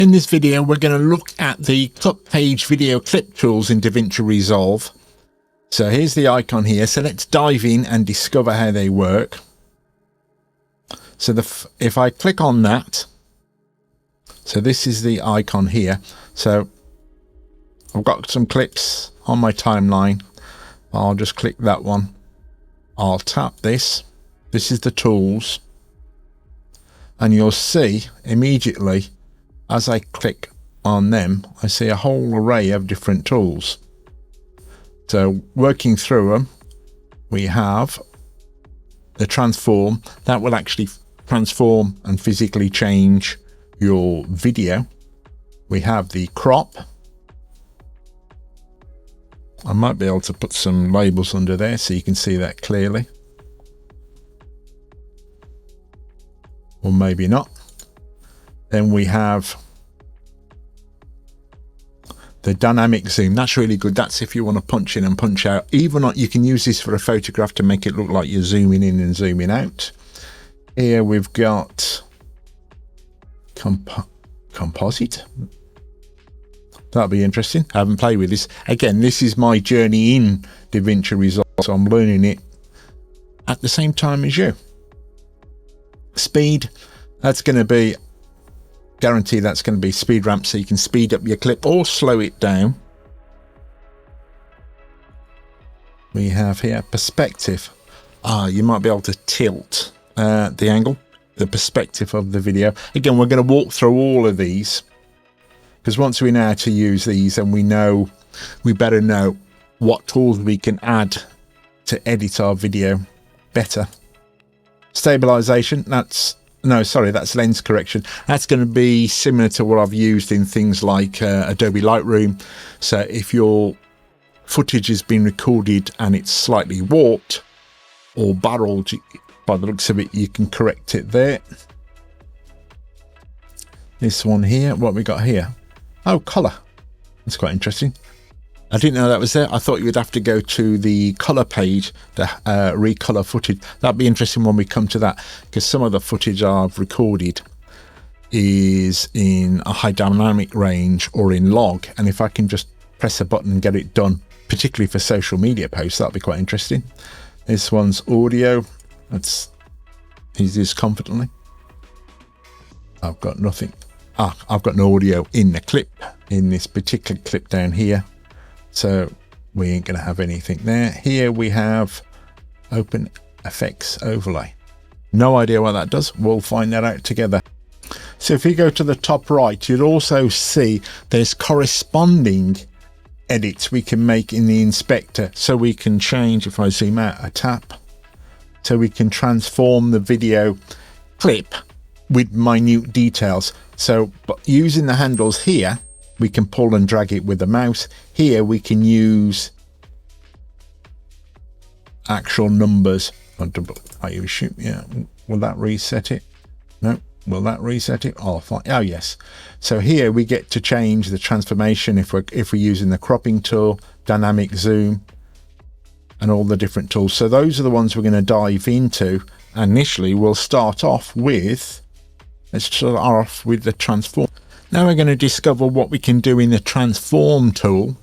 In this video, we're going to look at the cut page video clip tools in DaVinci Resolve. So here's the icon here. So let's dive in and discover how they work. So if I click on that, so this is the icon here. So I've got some clips on my timeline. I'll just click that one. I'll tap this. This is the tools. And you'll see immediately as I click on them, I see a whole array of different tools. So working through them, we have the transform. That will actually transform and physically change your video. We have the crop. I might be able to put some labels under there so you can see that clearly. Or maybe not. Then we have the dynamic zoom. That's really good. That's if you want to punch in and punch out. Even you can use this for a photograph to make it look like you're zooming in and zooming out. Here we've got Composite. That'll be interesting. I haven't played with this. Again, this is my journey in DaVinci Resolve, so I'm learning it at the same time as you. Speed, that's going to be guarantee that's going to be speed ramp, so you can speed up your clip or slow it down. We have here perspective. You might be able to tilt the angle, the perspective of the video. Again, we're going to walk through all of these because once we know how to use these, and we better know what tools we can add to edit our video better. Stabilisation, that's lens correction. That's going to be similar to what I've used in things like Adobe Lightroom. So if your footage has been recorded and it's slightly warped or barreled, by the looks of it, you can correct it there. This one here, what we got here? Oh, colour. That's quite interesting. I didn't know that was there. I thought you would have to go to the colour page to recolor footage. That'd be interesting when we come to that, because some of the footage I've recorded is in a high dynamic range or in log. And if I can just press a button and get it done, particularly for social media posts, that'd be quite interesting. This one's audio. Let's use this confidently. I've got nothing. I've got no audio in the clip, in this particular clip down here. So we ain't going to have anything there. Here we have Open Effects Overlay. No idea what that does. We'll find that out together. So if you go to the top right, you'll also see there's corresponding edits we can make in the inspector. So we can change, if I zoom out a tap, so we can transform the video clip with minute details. So using the handles here, we can pull and drag it with the mouse. Here we can use actual numbers. Yeah. Will that reset it? No. Will that reset it? Oh, fine. Oh, yes. So here we get to change the transformation if we're using the cropping tool, dynamic zoom, and all the different tools. So those are the ones we're going to dive into. Initially, we'll start off with, the transform. Now we're going to discover what we can do in the transform tool.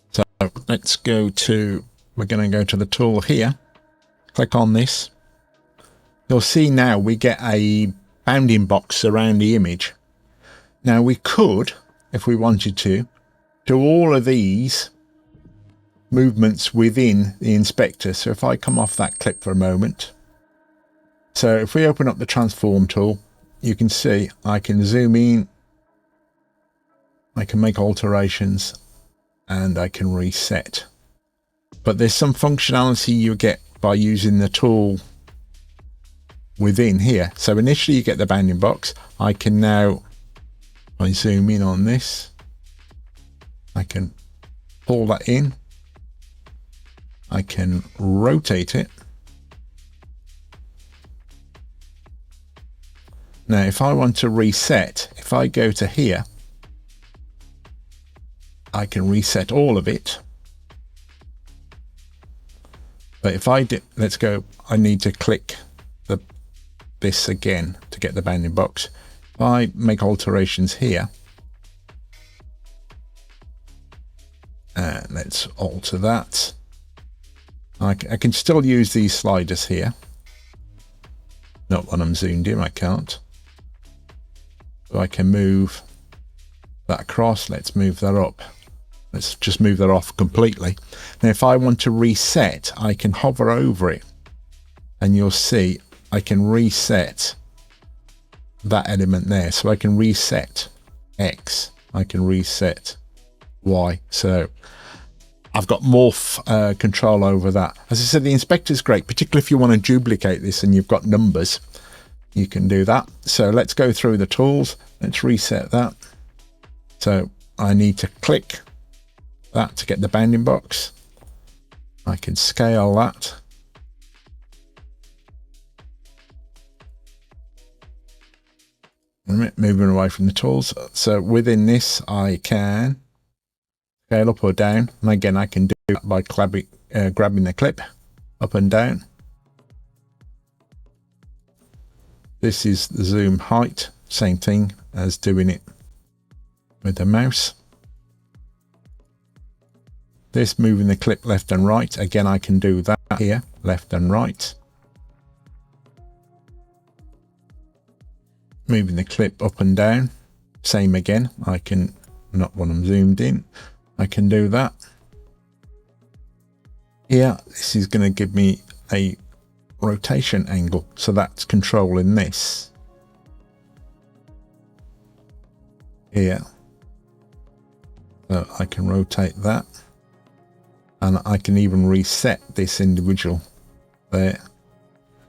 So let's we're going to go to the tool here, click on this. You'll see now we get a bounding box around the image. Now we could, if we wanted to, do all of these movements within the inspector. So if I come off that clip for a moment. So if we open up the transform tool, you can see I can zoom in, I can make alterations, and I can reset. But there's some functionality you get by using the tool within here. So initially you get the bounding box. I can now, if I zoom in on this, I can pull that in. I can rotate it. Now, if I want to reset, if I go to here, I can reset all of it. But if I did, let's go, I need to click this again to get the bounding box. If I make alterations here, let's alter that. I can still use these sliders here. Not when I'm zoomed in, I can't. So I can move that across. Let's move that up. Let's just move that off completely. Now if I want to reset, I can hover over it and you'll see I can reset that element there. So I can reset X, I can reset Y. So I've got more control over that. As I said, the inspector is great, particularly if you want to duplicate this and you've got numbers, you can do that. So let's go through the tools. Let's reset that. So I need to click that to get the bounding box. I can scale that. Moving away from the tools. So within this, I can scale up or down. And again, I can do that by grabbing the clip up and down. This is the zoom height, same thing as doing it with the mouse. This moving the clip left and right. Again, I can do that here, left and right. Moving the clip up and down, same again. I can, not when I'm zoomed in, I can do that. Here, this is going to give me a rotation angle, so that's controlling this. Here, so I can rotate that, and I can even reset this individual there.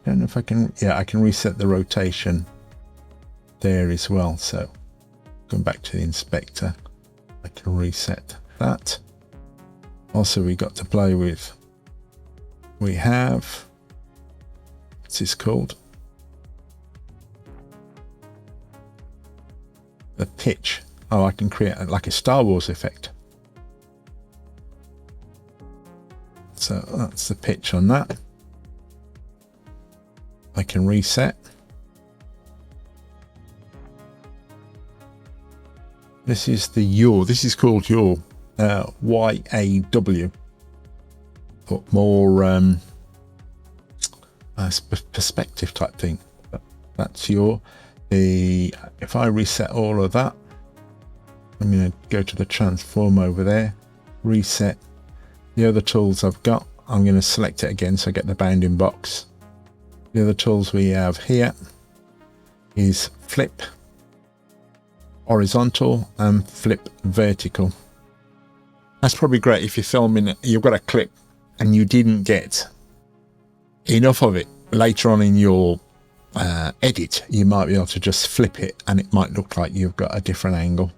I don't know if I can, yeah, I can reset the rotation there as well. So going back to the inspector, I can reset that. Also, we got to play with, we have, what's this called? The pitch. Oh, I can create like a Star Wars effect. So that's the pitch on that. I can reset. This is the yaw. This is called yaw, Y-A-W. But more perspective type thing. But that's yaw. If I reset all of that, I'm going to go to the transform over there, reset the other tools I've got. I'm going to select it again so I get the bounding box. The other tools we have here is flip horizontal and flip vertical. That's probably great if you're filming, you've got a clip and you didn't get enough of it later on in your edit. You might be able to just flip it and it might look like you've got a different angle.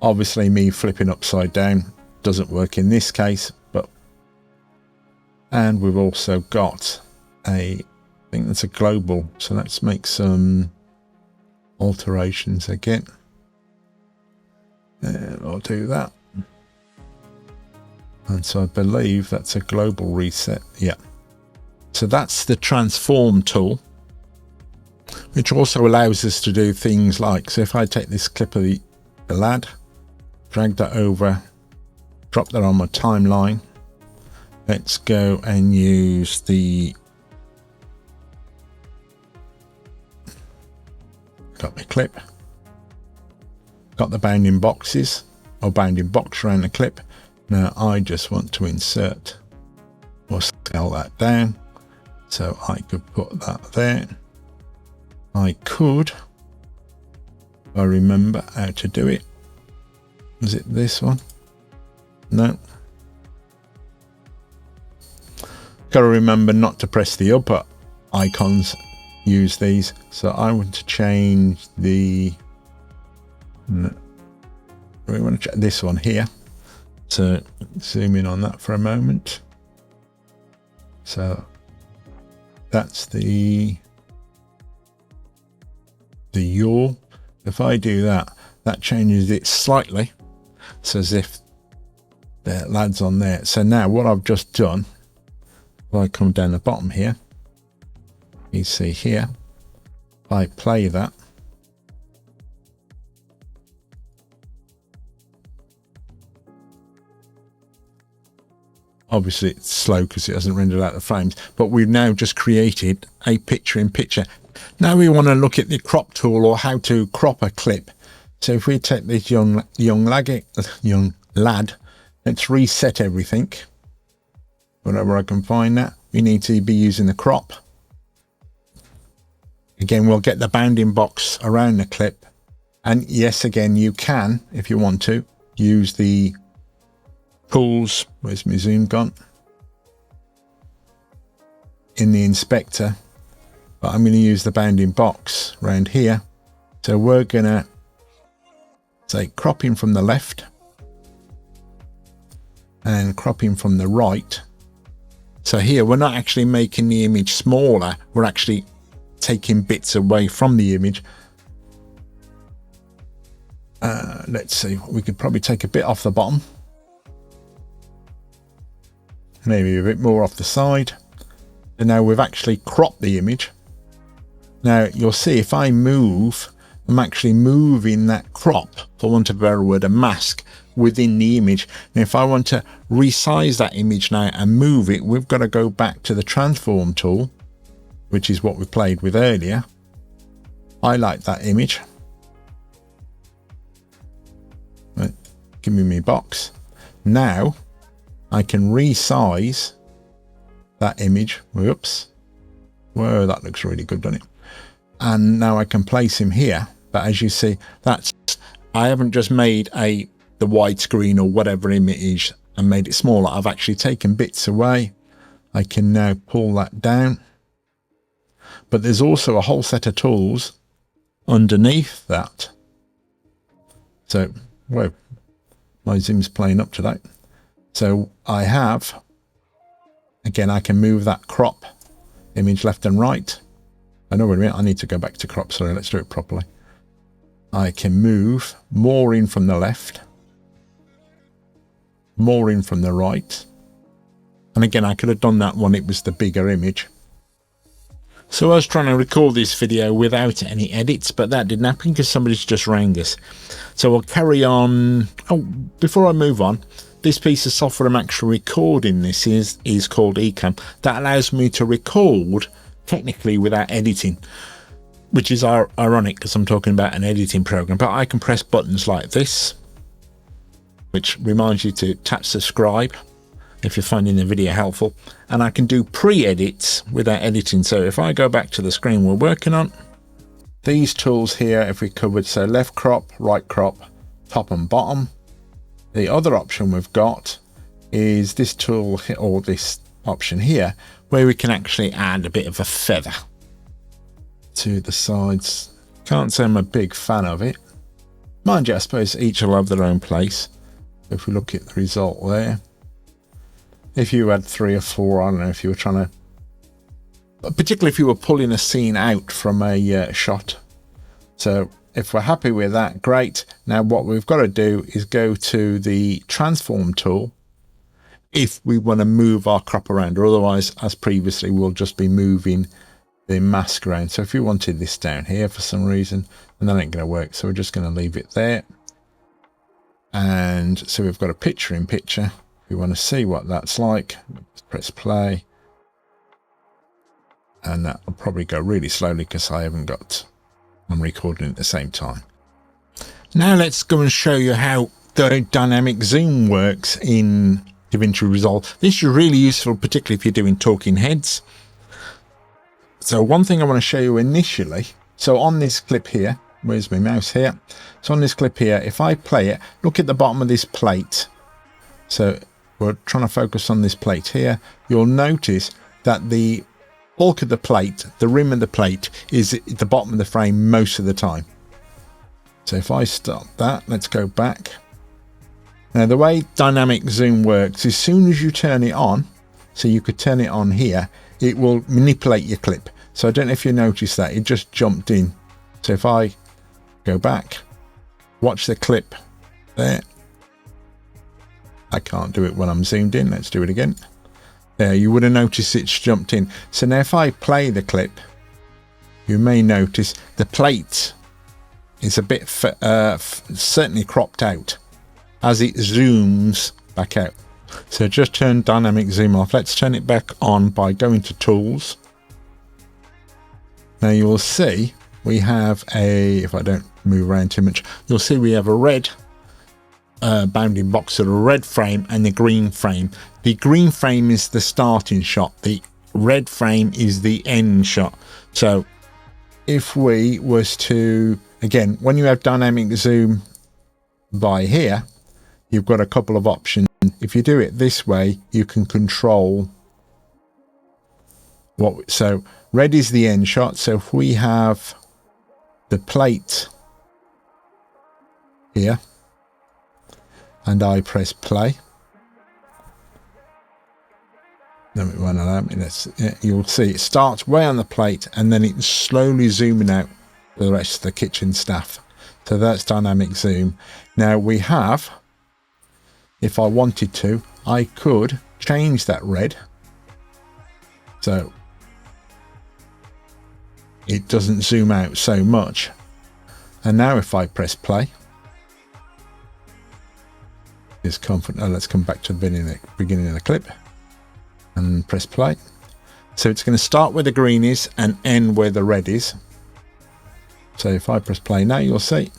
Obviously me flipping upside down doesn't work in this case, but, and we've also got I think that's a global, so let's make some alterations again. I'll do that. And so I believe that's a global reset. Yeah. So that's the transform tool, which also allows us to do things like, so if I take this clip of the lad, drag that over, drop that on my timeline. Let's go and use the, got my clip, got the bounding boxes or bounding box around the clip. Now I just want to insert or scale that down, so I could put that there. I could, if I remember how to do it. Was it this one? No. Got to remember not to press the upper icons, use these. So I want to change the, no, we want to check this one here. So zoom in on that for a moment. So that's the yaw. If I do that, that changes it slightly. So as if the lad's on there. So now what I've just done, if I come down the bottom here, you see here, if I play that, Obviously it's slow because it hasn't rendered out the frames, but we've now just created a picture in picture. Now we want to look at the crop tool, or how to crop a clip. So if we take this young lad, let's reset everything. Wherever I can find that, we need to be using the crop. Again, we'll get the bounding box around the clip. And yes, again, you can, if you want to, use the tools. Where's my zoom gone? In the inspector. But I'm going to use the bounding box around here. So we're going to say cropping from the left and cropping from the right. So here we're not actually making the image smaller, we're actually taking bits away from the image. Let's see, we could probably take a bit off the bottom, maybe a bit more off the side. And now we've actually cropped the image. Now you'll see if I move, I'm actually moving that crop, for want of a better word, a mask within the image. And if I want to resize that image now and move it, we've got to go back to the transform tool, which is what we played with earlier. Highlight that image. Right, give me my box. Now I can resize that image. Whoops. Whoa, that looks really good, doesn't it? And now I can place him here. But as you see, I haven't just made the widescreen or whatever image and made it smaller. I've actually taken bits away. I can now pull that down. But there's also a whole set of tools underneath that. So, whoa, my zoom's playing up today. So I have, again, I can move that crop image left and right. I know what I mean. I need to go back to crop. Sorry, let's do it properly. I can move more in from the left, more in from the right. And again, I could have done that when it was the bigger image. So I was trying to record this video without any edits, but that didn't happen because somebody's just rang us. So I'll carry on. Oh, before I move on, this piece of software I'm actually recording this is called Ecam. That allows me to record technically without editing, which is ironic because I'm talking about an editing program. But I can press buttons like this, which reminds you to tap subscribe if you're finding the video helpful, and I can do pre-edits without editing. So if I go back to the screen we're working on, these tools here, if we covered, so left crop, right crop, top and bottom. The other option we've got is this tool, or this option here, where we can actually add a bit of a feather to the sides. Can't say I'm a big fan of it. Mind you, I suppose each will have their own place. If we look at the result there, if you had 3 or 4, I don't know, if you were trying to, particularly if you were pulling a scene out from a shot. So if we're happy with that, great. Now what we've got to do is go to the transform tool if we want to move our crop around, or otherwise, as previously, we'll just be moving the mask around. So if you wanted this down here for some reason, and that ain't going to work, so we're just going to leave it there. And so we've got a picture in picture. We want to see what that's like. Let's press play, and that will probably go really slowly because I'm recording at the same time. Now let's go and show you how the dynamic zoom works in DaVinci Resolve. This is really useful, particularly if you're doing talking heads. So one thing I want to show you initially, so on this clip here, where's my mouse here? So on this clip here, if I play it, look at the bottom of this plate. So we're trying to focus on this plate here. You'll notice that the bulk of the plate, the rim of the plate, is at the bottom of the frame most of the time. So if I stop that, let's go back. Now the way dynamic zoom works, as soon as you turn it on, so you could turn it on here, it will manipulate your clip. So I don't know if you noticed that, it just jumped in. So if I go back, watch the clip there. I can't do it when I'm zoomed in. Let's do it again. There, you would have noticed it's jumped in. So now if I play the clip, you may notice the plate is a bit certainly cropped out as it zooms back out. So just turn dynamic zoom off. Let's turn it back on by going to tools. Now you will see we have a, if I don't move around too much, you'll see we have a red bounding box, so the red frame and the green frame. The green frame is the starting shot, the red frame is the end shot. So if we was to, again, when you have dynamic zoom by here, you've got a couple of options. If you do it this way, you can control what, so red is the end shot. So if we have the plate here and I press play, then it won't allow me. You'll see it starts way on the plate and then it's slowly zooming out the rest of the kitchen staff. So that's dynamic zoom. Now we have, if I wanted to, I could change that red so it doesn't zoom out so much. And now if I press play, let's come back to the beginning of the clip and press play. So it's going to start where the green is and end where the red is. So if I press play now, you'll see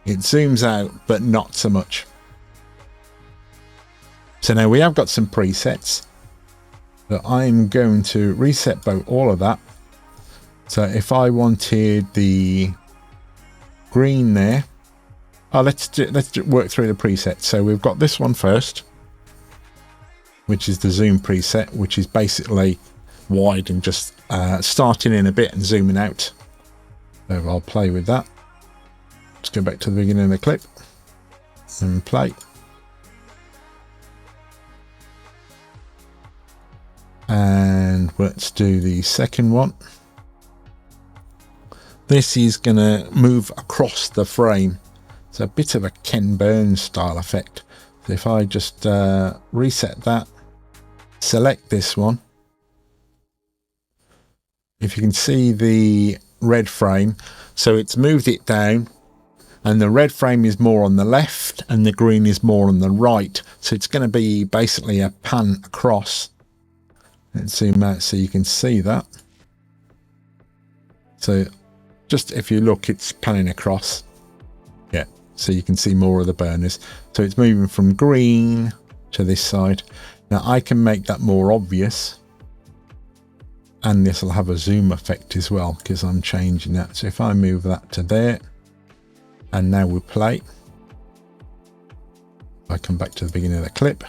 it zooms out, but not so much. So now we have got some presets, but I'm going to reset all of that. So if I wanted the green there, let's work through the presets. So we've got this one first, which is the zoom preset, which is basically wide and just starting in a bit and zooming out. So I'll play with that. Let's go back to the beginning of the clip and play. And let's do the second one. This is going to move across the frame. It's a bit of a Ken Burns style effect. So if I just reset that, select this one. If you can see the red frame, so it's moved it down and the red frame is more on the left and the green is more on the right. So it's going to be basically a pan across. Let's zoom out so you can see that. So just if you look, it's panning across. Yeah, so you can see more of the burners. So it's moving from green to this side. Now I can make that more obvious. And this will have a zoom effect as well because I'm changing that. So if I move that to there, and now we play. If I come back to the beginning of the clip,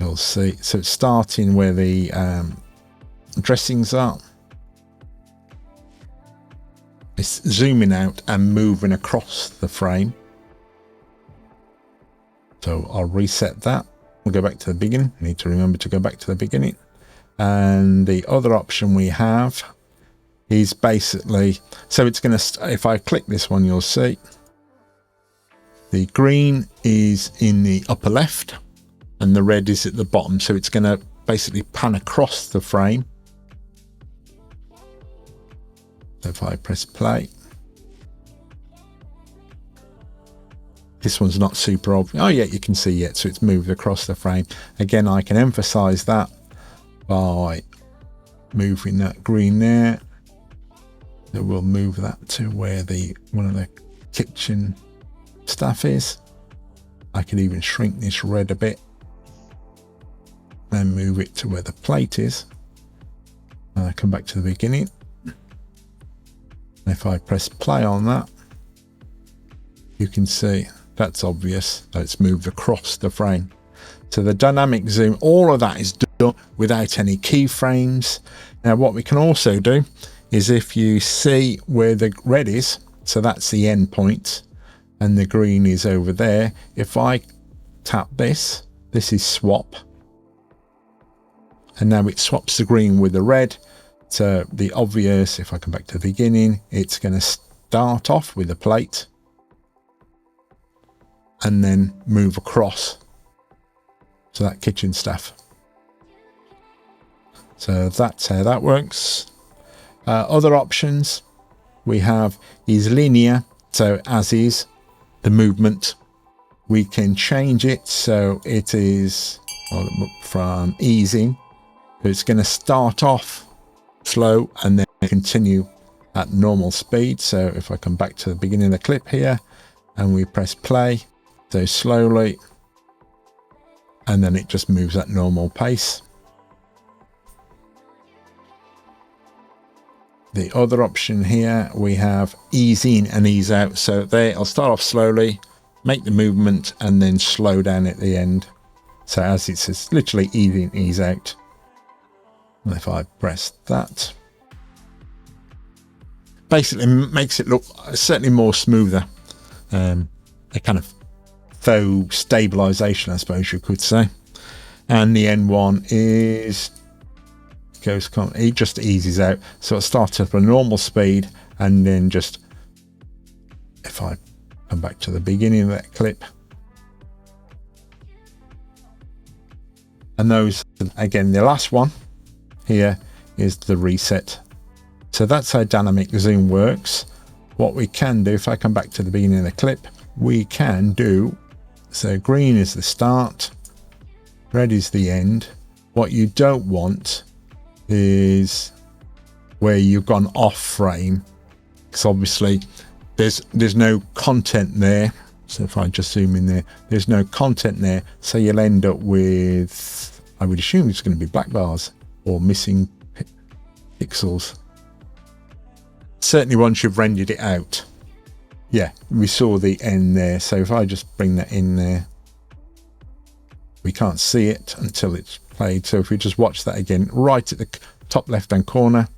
you'll see. So it's starting where the dressings are. It's zooming out and moving across the frame. So I'll reset that. We'll go back to the beginning. I need to remember to go back to the beginning. And the other option we have is basically, so it's going to, if I click this one, you'll see the green is in the upper left and the red is at the bottom. So it's going to basically pan across the frame. So if I press play, this one's not super obvious. Oh yeah, you can see it. So it's moved across the frame. Again, I can emphasize that by moving that green there. So we'll move that to where one of the kitchen stuff is. I can even shrink this red a bit and move it to where the plate is. And I come back to the beginning. If I press play on that, you can see that's obvious. So it's moved across the frame. So the dynamic zoom, all of that is done without any keyframes. Now what we can also do is if you see where the red is, so that's the end point, and the green is over there. If I tap this, this is swap. And now it swaps the green with the red. So the obvious, if I come back to the beginning, it's going to start off with a plate and then move across. So that kitchen stuff. So that's how that works. Other options we have is linear. So as is the movement we can change it so it is from easing. It's going to start off slow and then continue at normal speed. So if I come back to the beginning of the clip here and we press play, so slowly, and then it just moves at normal pace. The other option here, we have ease in and ease out. So there, I'll start off slowly, make the movement, and then slow down at the end. So as it says, literally ease in, ease out. And if I press that, basically makes it look certainly more smoother. A kind of faux stabilisation, I suppose you could say. And the end one is it just eases out, so it starts at a normal speed, and then just, if I come back to the beginning of that clip, and those again, the last one here is the reset. So that's how dynamic zoom works. What we can do, if I come back to the beginning of the clip, we can do, so green is the start, red is the end. What you don't want is where you've gone off frame, because obviously there's no content there. So if I just zoom in there, there's no content there, so you'll end up with, I would assume it's going to be black bars or missing pixels, certainly once you've rendered it out. Yeah, we saw the end there, so if I just bring that in there, we can't see it until it's played. So if we just watch that again, right at the top left hand corner,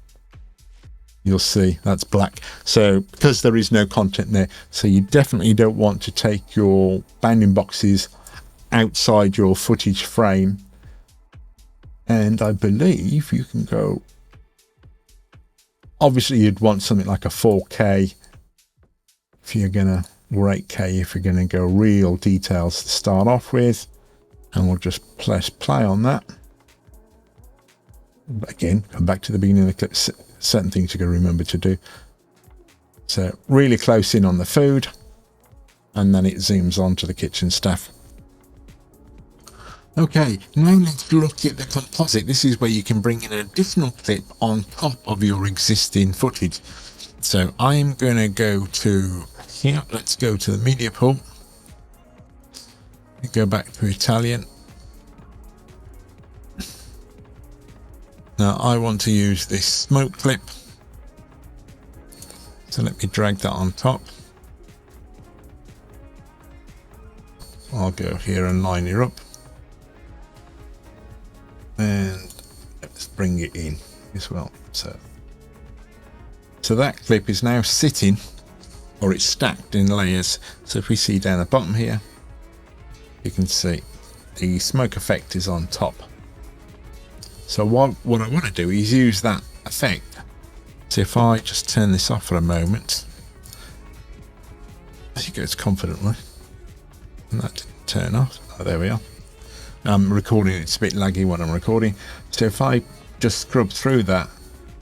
you'll see that's black. So because there is no content there, so you definitely don't want to take your bounding boxes outside your footage frame. And I believe you can go, obviously you'd want something like a 4K if you're gonna, or 8K if you're gonna go real details to start off with. And we'll just press play on that. Again, come back to the beginning of the clip. Certain things you're going to remember to do. So really close in on the food, and then it zooms on to the kitchen staff. Okay, now let's look at the composite. This is where you can bring in an additional clip on top of your existing footage. So I'm going to go to here. Let's go to the media pool. Go back to Italian. Now I want to use this smoke clip, so let me drag that on top. I'll go here and line it up, and let's bring it in as well. So that clip is now sitting, or it's stacked in layers. So if we see down the bottom here, you can see the smoke effect is on top. So what I want to do is use that effect. So if I just turn this off for a moment, as it goes confidently, and that didn't turn off. Oh, there we are. I'm recording, it's a bit laggy when I'm recording. So if I just scrub through that,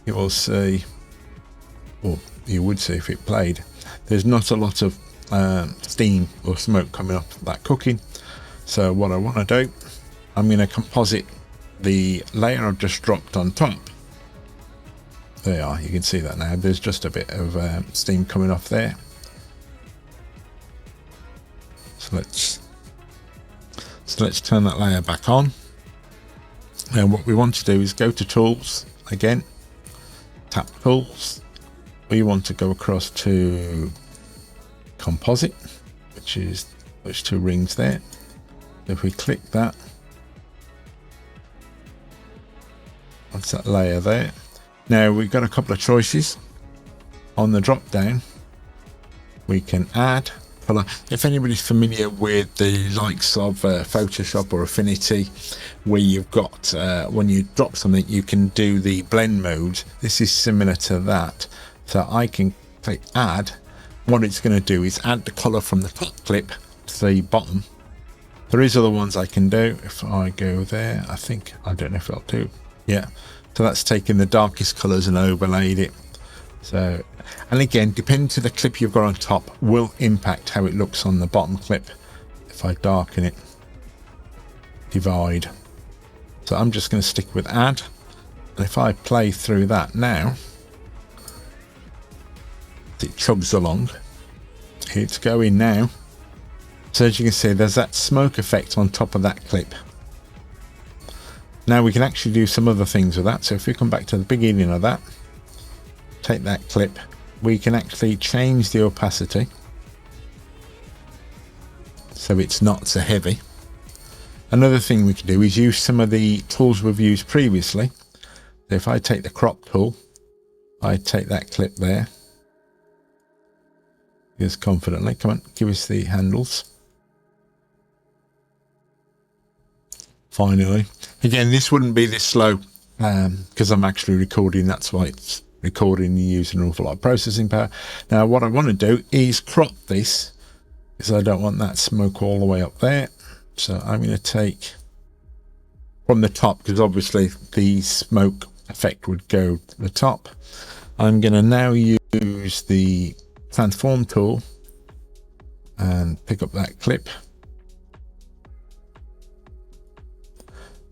you will see, or you would see if it played, there's not a lot of steam or smoke coming off that cooking. So what I want to do, I'm going to composite the layer I've just dropped on top. There you are, you can see that now. There's just a bit of steam coming off there. So let's turn that layer back on. And what we want to do is go to Tools again, tap Tools. We want to go across to Composite, which is those two rings there. If we click that, that's that layer there. Now we've got a couple of choices on the drop down. We can add color. If anybody's familiar with the likes of Photoshop or Affinity, where you've got when you drop something you can do the blend mode, this is similar to that. So I can click add. What it's going to do is add the color from the top clip to the bottom. There is other ones I can do. If I go there, I don't know if it'll do. Yeah, so that's taken the darkest colors and overlaid it. So, and again, depending to the clip you've got on top will impact how it looks on the bottom clip. if I darken it, divide. So I'm just going to stick with add, and if I play through that now, it chugs along. It's going now. So as you can see, there's that smoke effect on top of that clip. Now we can actually do some other things with that. So if we come back to the beginning of that, take that clip, we can actually change the opacity so it's not so heavy. Another thing we can do is use some of the tools we've used previously. So if I take the crop tool, I take that clip there. Just confidently, come on, give us the handles. Finally, again, this wouldn't be this slow because I'm actually recording. That's why it's recording using an awful lot of processing power. Now what I want to do is crop this because I don't want that smoke all the way up there. So I'm going to take from the top, because obviously the smoke effect would go to the top. I'm going to now use the transform tool and pick up that clip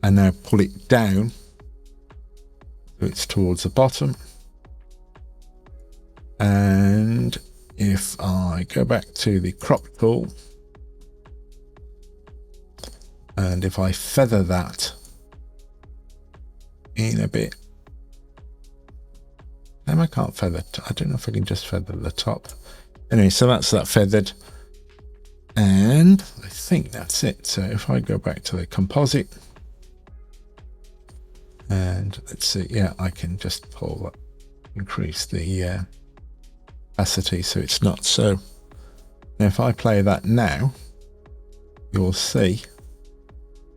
and now pull it down so it's towards the bottom. And if I go back to the crop tool and if I feather that in a bit, I can't feather, I don't know if I can just feather the top. Anyway, so that's that feathered, and I think that's it. So if I go back to the composite, and let's see, yeah, I can just pull that, increase the opacity so it's not so. Now if I play that now, you'll see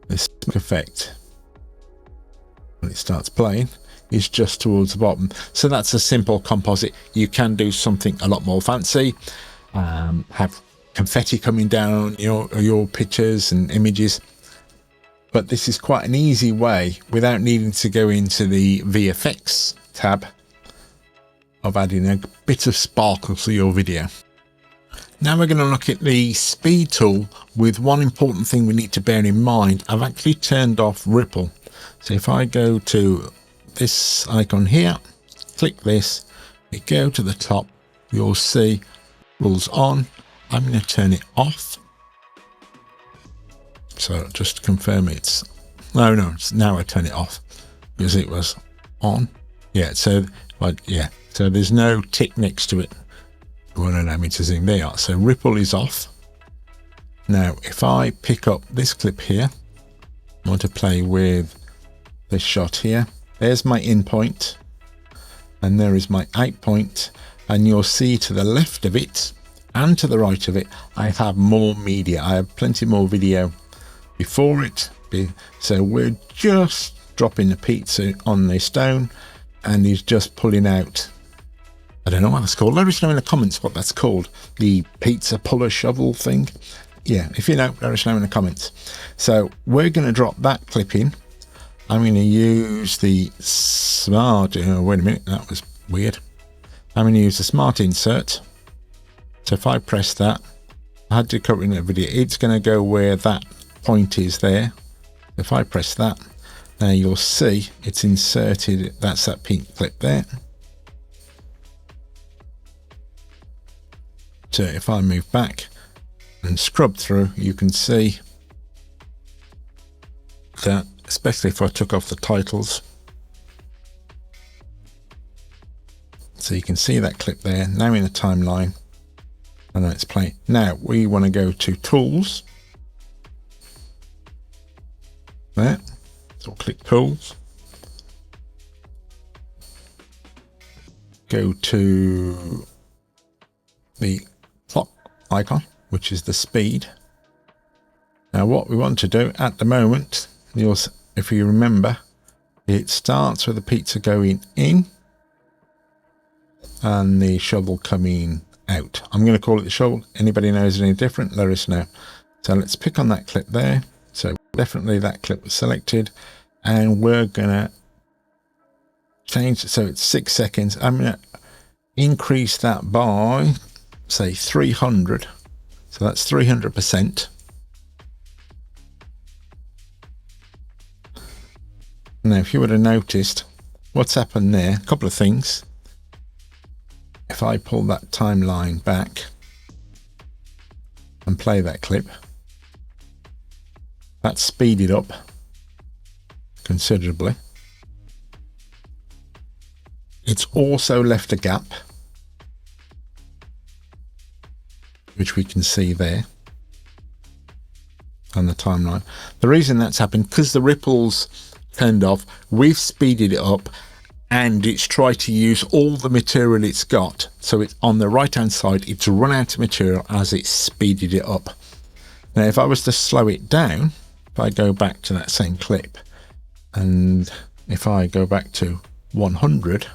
this effect when it starts playing is just towards the bottom. So that's a simple composite. You can do something a lot more fancy, have confetti coming down your pictures and images, but this is quite an easy way without needing to go into the VFX tab of adding a bit of sparkle to your video. Now we're going to look at the speed tool with one important thing we need to bear in mind. I've actually turned off ripple. So if I go to this icon here, click this, we go to the top, you'll see ripple's on. I'm going to turn it off. So just to confirm it's now I turn it off because it was on. Yeah, so so there's no tick next to it. You want to allow me to zoom there. So ripple is off. Now if I pick up this clip here, I want to play with this shot here. There's my in point and there is my out point, and you'll see to the left of it and to the right of it I have more media. I have plenty more video before it. So we're just dropping the pizza on the stone and he's just pulling out, I don't know what that's called. Let us know in the comments what that's called. The pizza puller shovel thing. Yeah, if you know, let us know in the comments. So we're going to drop that clip in. I'm going to use the smart, wait a minute, that was weird. I'm going to use the smart insert. So if I press that, I had to cover it in the video, it's going to go where that point is there. If I press that, now you'll see it's inserted, that's that pink clip there. So if I move back and scrub through, you can see that, especially if I took off the titles. So you can see that clip there, now in the timeline, and let's play. Now we want to go to tools. There, so click tools. Go to the clock icon, which is the speed. Now what we want to do at the moment, if you remember, it starts with the pizza going in and the shovel coming out. I'm going to call it the shovel. Anybody knows any different, let us know. So let's pick on that clip there. So definitely that clip was selected, and we're going to change it so it's 6 seconds. I'm going to increase that by say 300. So that's 300%. now if you would have noticed what's happened there, a couple of things. If I pull that timeline back and play that clip, that's speeded up considerably. It's also left a gap, which we can see there on the timeline. The reason that's happened, because the ripples turned off, we've speeded it up, and it's tried to use all the material it's got. So it's on the right hand side, it's run out of material as it's speeded it up. Now if I was to slow it down, if I go back to that same clip, and if I go back to 100,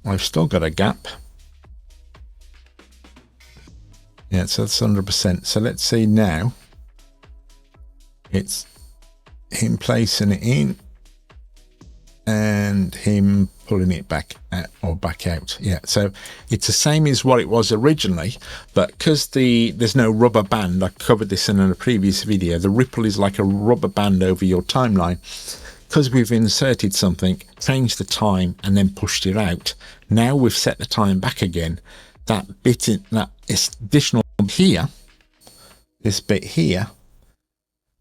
I've still got a gap. Yeah, so that's 100%. So let's see now. It's him placing it in and him pulling it back out, or back out. Yeah, so it's the same as what it was originally, but because there's no rubber band, I covered this in a previous video, the ripple is like a rubber band over your timeline. Because we've inserted something, changed the time, and then pushed it out, now we've set the time back again. That bit in that additional here, this bit here,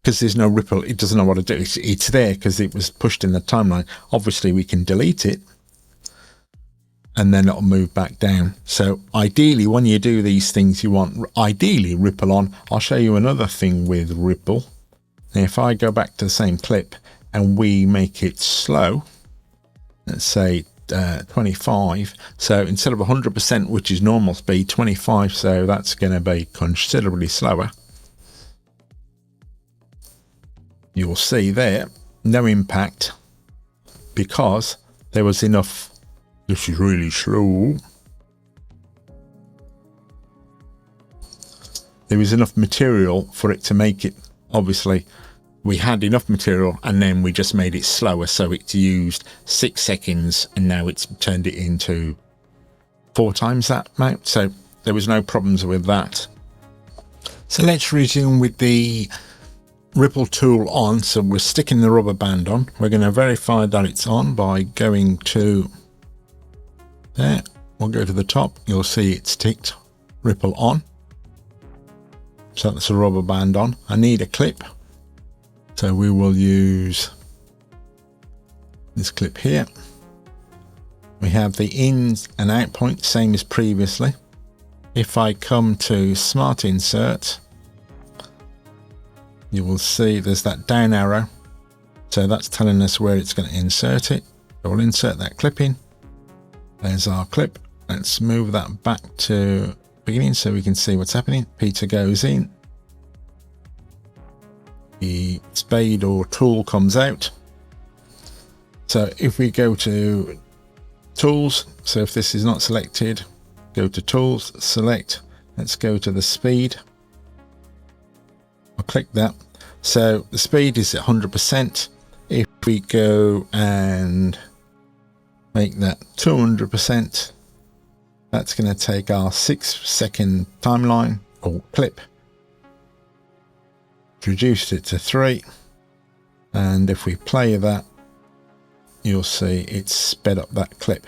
because there's no ripple, it doesn't know what to do. It's there because it was pushed in the timeline. Obviously we can delete it and then it'll move back down. So ideally when you do these things, you want ideally ripple on. I'll show you another thing with ripple. Now if I go back to the same clip and we make it slow, let's say 25, so instead of 100%, which is normal speed, 25, so that's going to be considerably slower. You'll see there no impact because there was enough. This is really slow. There was enough material for it to make it. Obviously we had enough material and then we just made it slower, so it's used 6 seconds and now it's turned it into 4 times that amount, so there was no problems with that. So let's resume with the ripple tool on. So we're sticking the rubber band on. We're going to verify that it's on by going to there. We'll go to the top, you'll see it's ticked ripple on, so that's a rubber band on. I need a clip, so we will use this clip here. We have the in and out point, same as previously. If I come to Smart Insert, you will see there's that down arrow, so that's telling us where it's going to insert it. So we'll insert that clip in. There's our clip. Let's move that back to beginning so we can see what's happening. Peter goes in, the spade or tool comes out. So if we go to tools, so if this is not selected, go to tools, select, let's go to the speed. I'll click that. So the speed is at 100%. If we go and make that 200%, that's going to take our 6-second timeline or clip, reduced it to 3, and if we play that, you'll see it's sped up that clip.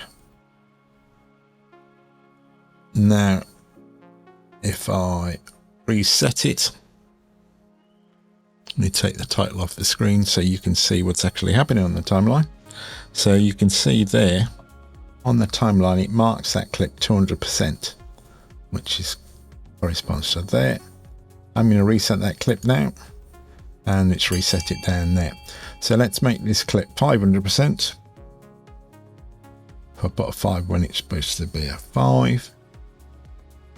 Now if I reset it, let me take the title off the screen so you can see what's actually happening on the timeline. So you can see there on the timeline it marks that clip 200%, which is corresponds to there. I'm going to reset that clip now, and it's reset it down there. So let's make this clip 500%. If I put a 5 when it's supposed to be a 5,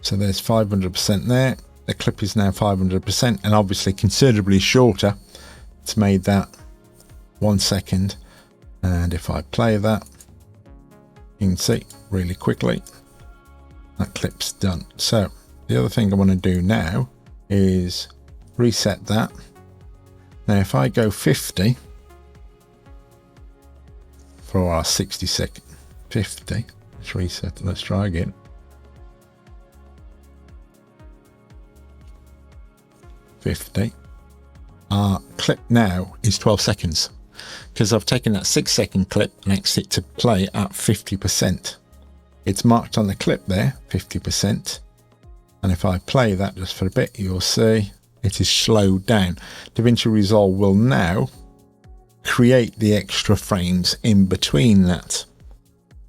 so there's 500% there. The clip is now 500% and obviously considerably shorter. It's made that 1 second, and if I play that, you can see really quickly that clip's done. So the other thing I want to do now is reset that. Now if I go 50 for our 60-second, 50, let's reset it, let's try again. 50, our clip now is 12 seconds because I've taken that 6-second clip and asked it to play at 50%. It's marked on the clip there, 50%. And if I play that just for a bit, you'll see it is slowed down. DaVinci Resolve will now create the extra frames in between that.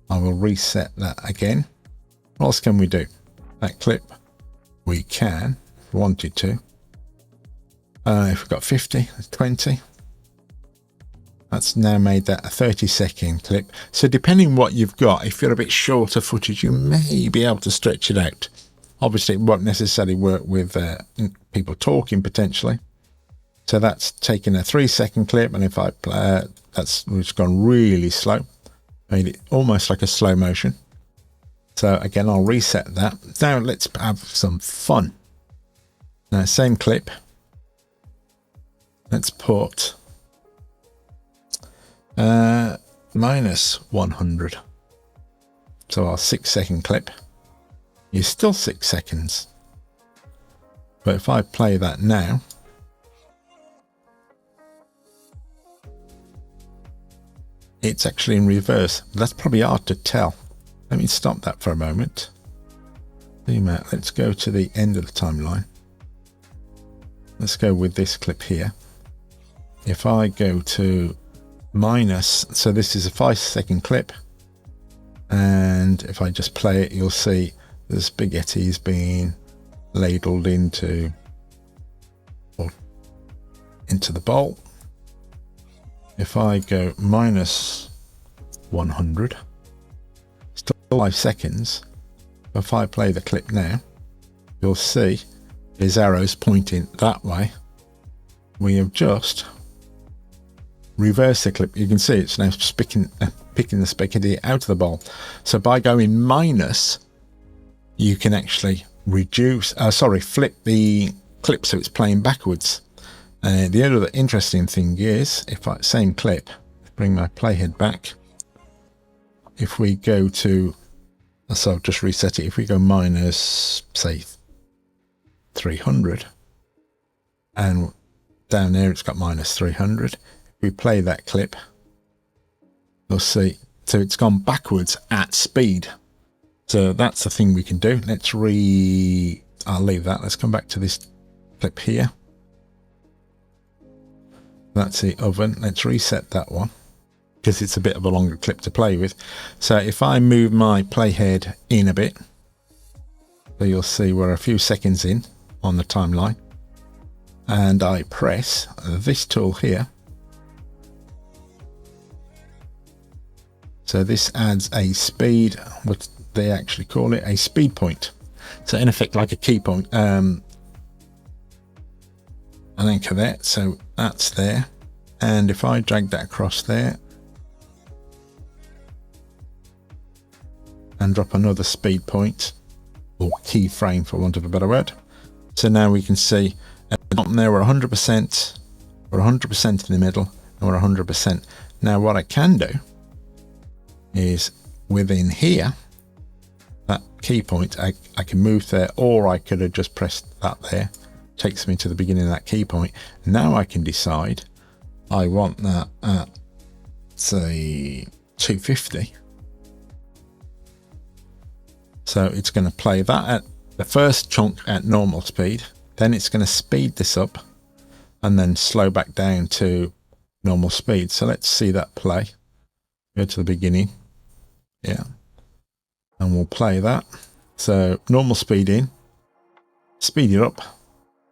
I will reset that again. What else can we do? That clip, we can, if we wanted to. If we've got 50, 20. That's now made that a 30-second clip. So depending what you've got, if you're a bit shorter footage, you may be able to stretch it out. Obviously, it won't necessarily work with people talking potentially. So that's taking a 3-second clip, and if I play, it's gone really slow, made it almost like a slow motion. So again, I'll reset that. Now let's have some fun. Now, same clip. Let's put minus 100. So our 6-second clip is still 6 seconds. But if I play that now, it's actually in reverse. That's probably hard to tell. Let me stop that for a moment. Let's go to the end of the timeline. Let's go with this clip here. If I go to minus, so this is a 5-second clip, and if I just play it, you'll see the spaghetti is being ladled into the bowl. If I go minus 100, still 5 seconds. If I play the clip now, you'll see his arrows pointing that way. We have just reversed the clip. You can see it's now picking the spaghetti out of the bowl. So by going minus, you can actually flip the clip so it's playing backwards. The other interesting thing is, if I same clip, bring my playhead back. If we go to, so I'll just reset it. If we go minus, say, 300, and down there it's got minus 300. If we play that clip, you'll see, so it's gone backwards at speed. So that's the thing we can do. I'll leave that. Let's come back to this clip here. That's the oven. Let's reset that one because it's a bit of a longer clip to play with. So if I move my playhead in a bit, so you'll see we're a few seconds in on the timeline, and I press this tool here. So this adds a speed, what they actually call it, a speed point. So in effect, like a key point. An anchor there, so that's there, and if I drag that across there and drop another speed point or keyframe for want of a better word, so now we can see at the bottom there we're 100%, we're 100% in the middle, and we're 100%. Now what I can do is within here, that key point, I can move there, or I could have just pressed that there. Takes me to the beginning of that key point. Now I can decide I want that at, say, 250. So it's going to play that at the first chunk at normal speed. Then it's going to speed this up and then slow back down to normal speed. So let's see that play. Go to the beginning. Yeah. And we'll play that. So normal speed in, speed it up,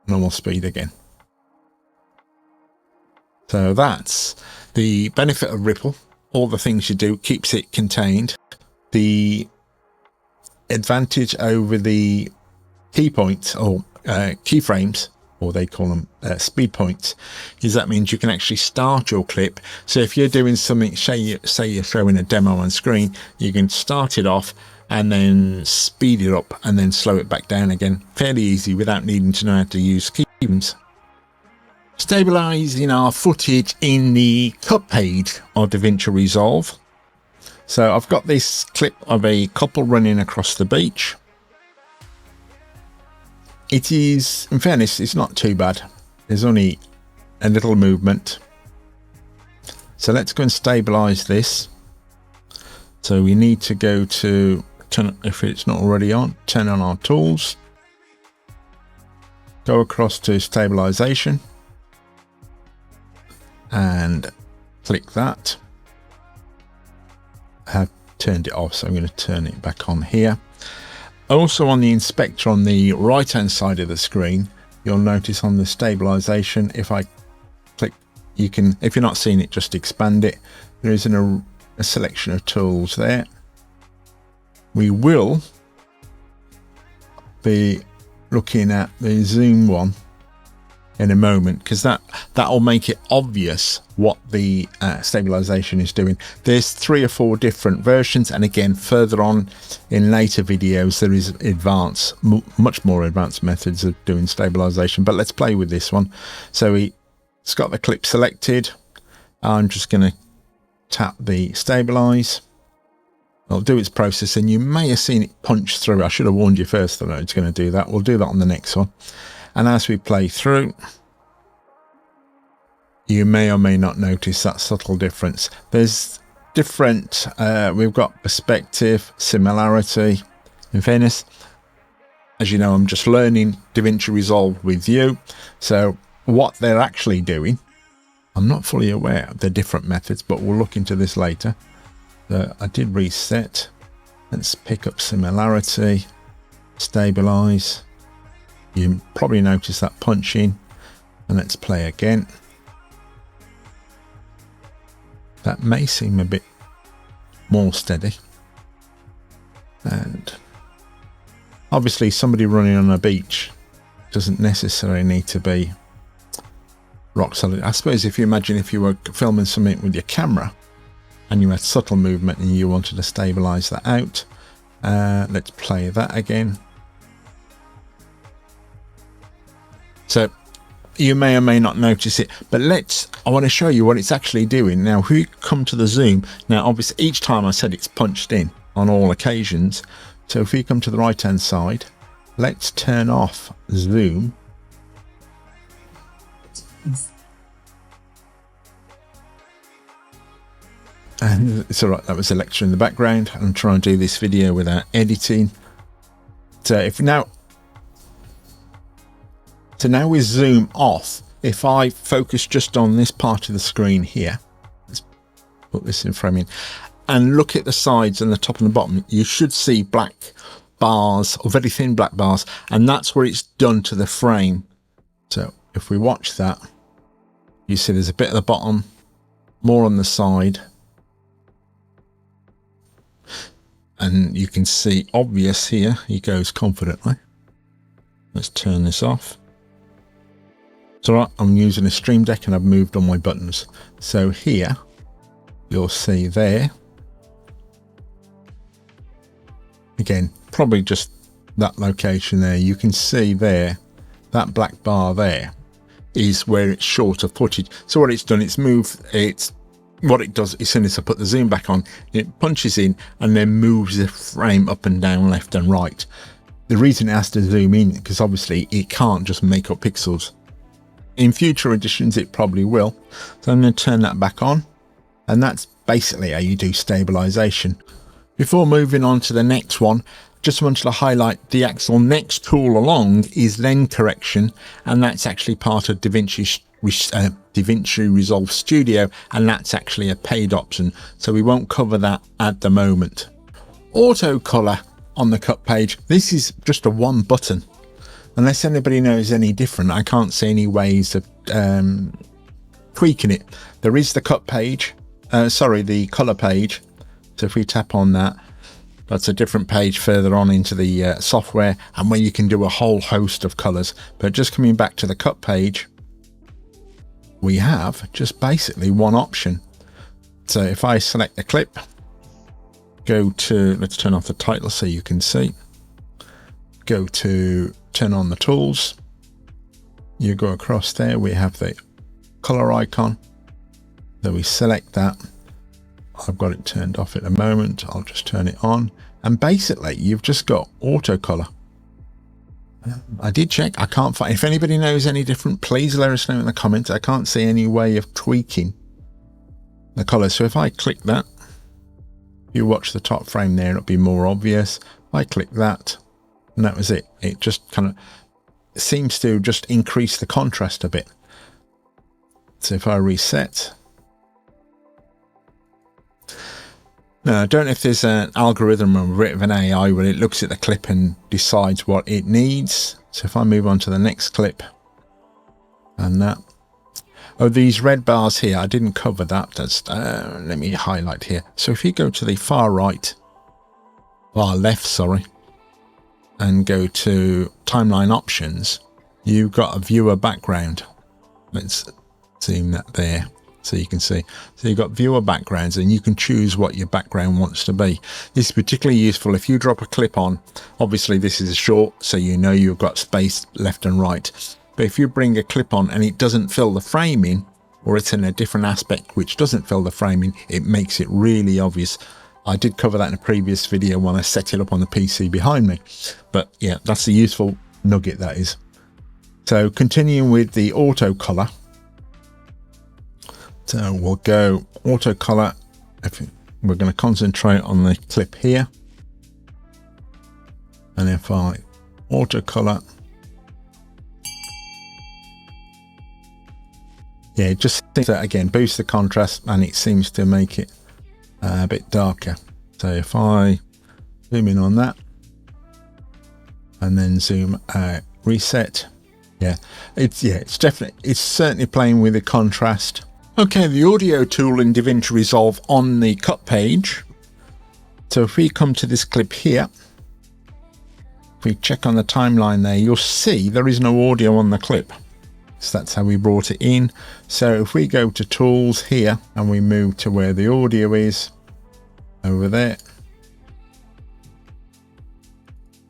normal speed again. So that's the benefit of Ripple. All the things you do keeps it contained. The advantage over the key points or keyframes, or they call them speed points, is that means you can actually start your clip. So if you're doing something, say you're showing a demo on screen, you can start it off and then speed it up and then slow it back down again fairly easy without needing to know how to use keyframes. Stabilising our footage in the cut page of DaVinci Resolve. So I've got this clip of a couple running across the beach. It is, in fairness, it's not too bad. There's only a little movement. So let's go and stabilize this. So we need to go to turn, if it's not already on, turn on our tools, go across to stabilisation and click that. I have turned it off, so I'm going to turn it back on here. Also on the inspector on the right hand side of the screen, you'll notice on the stabilisation, if I click, you can, if you're not seeing it, just expand it. There is a selection of tools there. We will be looking at the zoom one in a moment, because that'll make it obvious what the stabilisation is doing. There's 3 or 4 different versions, and again further on in later videos there is much more advanced methods of doing stabilisation, but let's play with this one. So it's got the clip selected. I'm just going to tap the stabilise. It'll do its processing. You may have seen it punch through. I should have warned you first that it's going to do that. We'll do that on the next one. And as we play through, you may or may not notice that subtle difference. There's different, we've got perspective, similarity. In fairness, as you know, I'm just learning DaVinci Resolve with you. So what they're actually doing, I'm not fully aware of the different methods, but we'll look into this later. I did reset. Let's pick up similarity, stabilize. You probably notice that punching, and let's play again. That may seem a bit more steady, and obviously somebody running on a beach doesn't necessarily need to be rock solid. I suppose if you imagine if you were filming something with your camera and you had subtle movement and you wanted to stabilize that out, let's play that again. So you may or may not notice it, but I want to show you what it's actually doing. Now, if we come to the zoom, now obviously each time I said it's punched in on all occasions. So if we come to the right hand side, let's turn off zoom. And it's all right, that was a lecture in the background. I'm trying to do this video without editing. So now we zoom off. If I focus just on this part of the screen here, let's put this in framing, and look at the sides and the top and the bottom, you should see black bars, or very thin black bars, and that's where it's done to the frame. So if we watch that, you see there's a bit at the bottom, more on the side, and you can see obvious here, he goes confidently. Let's turn this off. It's all right, I'm using a Stream Deck and I've moved on my buttons. So here, you'll see there, again, probably just that location there, you can see there, that black bar there is where it's shorter footage. So what it's done, it's moved, what it does as soon as I put the zoom back on, it punches in and then moves the frame up and down, left and right. The reason it has to zoom in, because obviously it can't just make up pixels. In future editions it probably will. So I'm going to turn that back on, and that's basically how you do stabilization. Before moving on to the next one, just wanted to highlight the actual next tool along is lens correction, and that's actually part of DaVinci Resolve Studio, and that's actually a paid option, so we won't cover that at the moment. Auto color on the cut page, this is just a one button. Unless anybody knows any different, I can't see any ways of tweaking it. There is the cut page, the color page. So if we tap on that, that's a different page further on into the software, and where you can do a whole host of colors. But just coming back to the cut page, we have just basically one option. So if I select the clip, go to, let's turn off the title so you can see, go to turn on the tools, you go across there, we have the color icon, so we select that. I've got it turned off at the moment, I'll just turn it on, and basically you've just got auto color. I did check. I can't find. If anybody knows any different, please let us know in the comments. I can't see any way of tweaking the color. So if I click that, if you watch the top frame there, it'll be more obvious. I click that, and that was it. It just kind of seems to just increase the contrast a bit. So if I reset, now I don't know if there's an algorithm or a bit of an AI where it looks at the clip and decides what it needs. So if I move on to the next clip, and that, oh, these red bars here, I didn't cover that. That's let me highlight here. So if you go to the far left, sorry, and go to timeline options, you've got a viewer background. Let's zoom that there so you can see. So you've got viewer backgrounds, and you can choose what your background wants to be. This is particularly useful if you drop a clip on. Obviously this is short, so you know you've got space left and right. But if you bring a clip on and it doesn't fill the framing, or it's in a different aspect which doesn't fill the framing, it makes it really obvious. I did cover that in a previous video when I set it up on the PC behind me. But yeah, that's a useful nugget, that is. So continuing with the auto color. So we'll go auto color. We're going to concentrate on the clip here. And if I auto color, yeah, it just seems to, again, boost the contrast, and it seems to make it a bit darker. So if I zoom in on that and then zoom out, reset, it's certainly playing with the contrast. Okay, the audio tool in DaVinci Resolve on the cut page. So if we come to this clip here, if we check on the timeline there, you'll see there is no audio on the clip. So that's how we brought it in. So if we go to tools here and we move to where the audio is over there,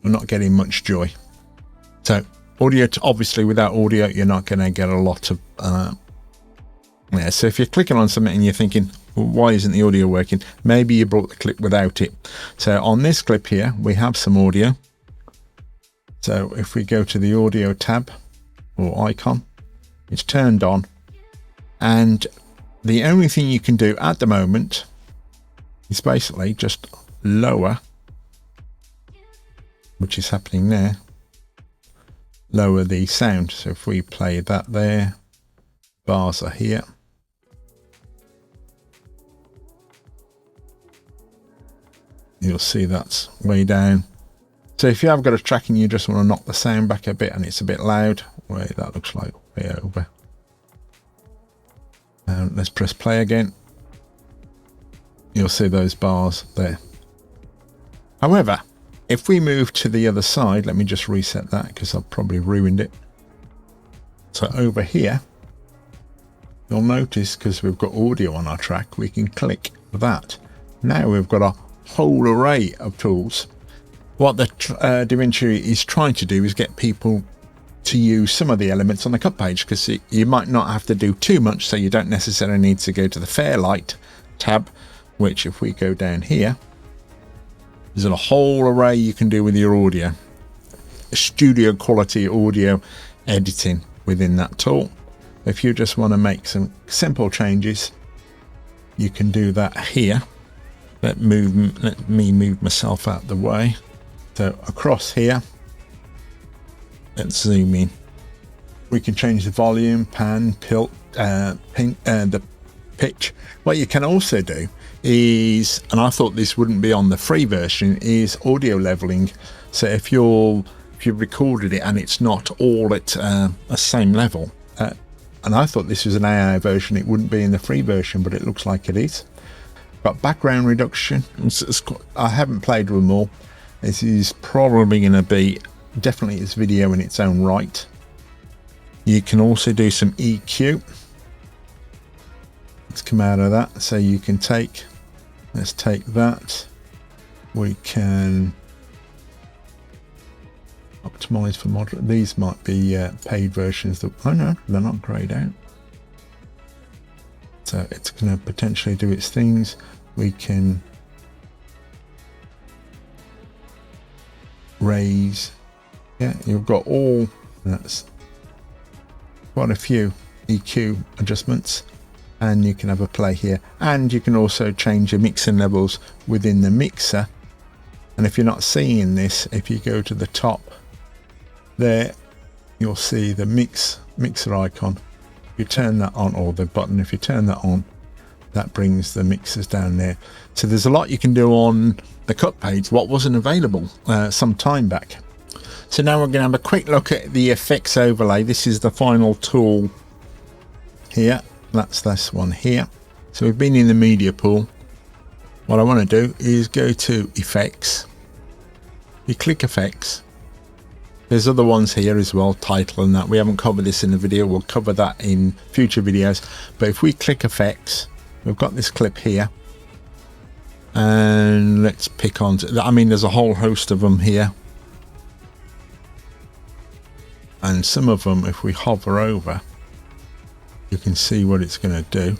we're not getting much joy. So audio, obviously without audio, you're not going to get a lot of, so if you're clicking on something and you're thinking, well, why isn't the audio working? Maybe you brought the clip without it. So on this clip here, we have some audio. So if we go to the audio tab or icon, it's turned on, and the only thing you can do at the moment is basically just lower, which is happening there, lower the sound. So if we play that there, bars are here. You'll see that's way down. So if you have got a track and you just want to knock the sound back a bit and it's a bit loud, well, that looks like way over. Let's press play again. You'll see those bars there. However, if we move to the other side, let me just reset that because I've probably ruined it. So over here, you'll notice, because we've got audio on our track, we can click that. Now we've got a whole array of tools. What the DaVinci is trying to do is get people to use some of the elements on the cut page, because you might not have to do too much, so you don't necessarily need to go to the Fairlight tab, which if we go down here, there's a whole array you can do with your audio. Studio quality audio editing within that tool. If you just want to make some simple changes, you can do that here. Let me move myself out the way. So across here, let's zoom in. We can change the volume, pan, tilt, the pitch. What you can also do is, and I thought this wouldn't be on the free version, is audio leveling. So if you've recorded it and it's not all at the same level, and I thought this was an AI version, it wouldn't be in the free version, but it looks like it is. Got background reduction. I haven't played with them all. This is probably going to be definitely its video in its own right. You can also do some EQ. Let's come out of that. So you can let's take that. We can optimize for moderate. These might be paid versions that, oh no, they're not grayed out. So it's going to potentially do its things. We can raise. Yeah, you've got all, that's quite a few EQ adjustments, and you can have a play here, and you can also change your mixing levels within the mixer. And if you're not seeing this, if you go to the top there, you'll see the mixer icon. If you turn that on, or the button, if you turn that on, that brings the mixers down there. So there's a lot you can do on the cut page what wasn't available some time back. So now we're going to have a quick look at the effects overlay. This is the final tool here. That's this one here. So we've been in the media pool. What I want to do is go to effects. You click effects. There's other ones here as well, title and that. We haven't covered this in the video. We'll cover that in future videos. But if we click effects, we've got this clip here. And let's pick on, I mean, there's a whole host of them here. And some of them, if we hover over, you can see what it's going to do.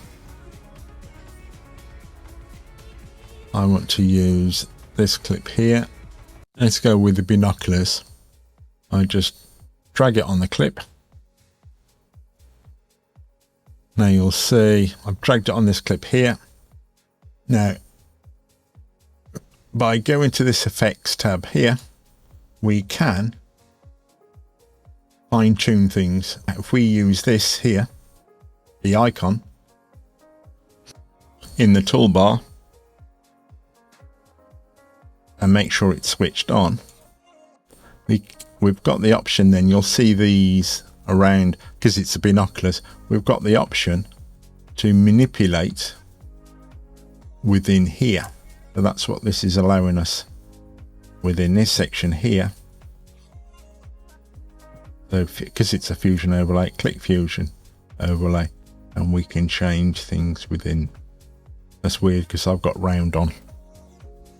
I want to use this clip here. Let's go with the binoculars. I just drag it on the clip. Now you'll see I've dragged it on this clip here. Now, by going to this effects tab here, we can fine tune things. If we use this here, the icon in the toolbar, and make sure it's switched on, we've got the option, then you'll see these around, because it's the binoculars, we've got the option to manipulate within here. So that's what this is allowing us within this section here. So because it's a fusion overlay, click fusion overlay, and we can change things within. That's weird because I've got round on.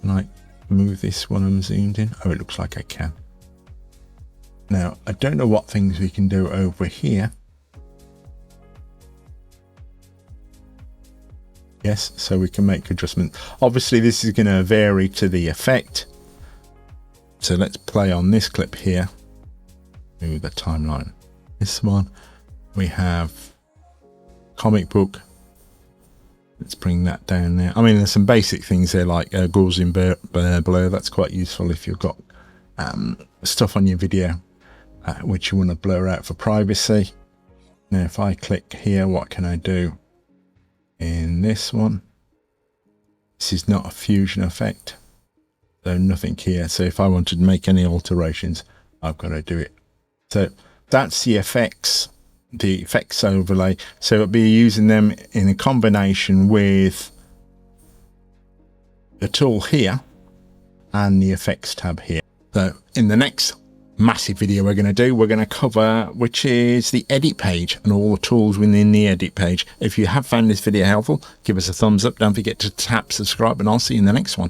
Can I move this when I'm zoomed in? Oh, it looks like I can. Now, I don't know what things we can do over here. Yes, so we can make adjustments. Obviously, this is going to vary to the effect. So let's play on this clip here. Move the timeline. This one, we have comic book. Let's bring that down there. I mean, there's some basic things there like Gaussian blur. That's quite useful if you've got stuff on your video which you want to blur out for privacy. Now, if I click here, what can I do? In this one, this is not a fusion effect, so nothing here. So if I wanted to make any alterations, I've got to do it. So that's the effects overlay. So it'll be using them in a combination with the tool here and the effects tab here. So in the next massive video we're going to cover, which is the edit page and all the tools within the edit page. If you have found this video helpful, give us a thumbs up. Don't forget to tap subscribe, and I'll see you in the next one.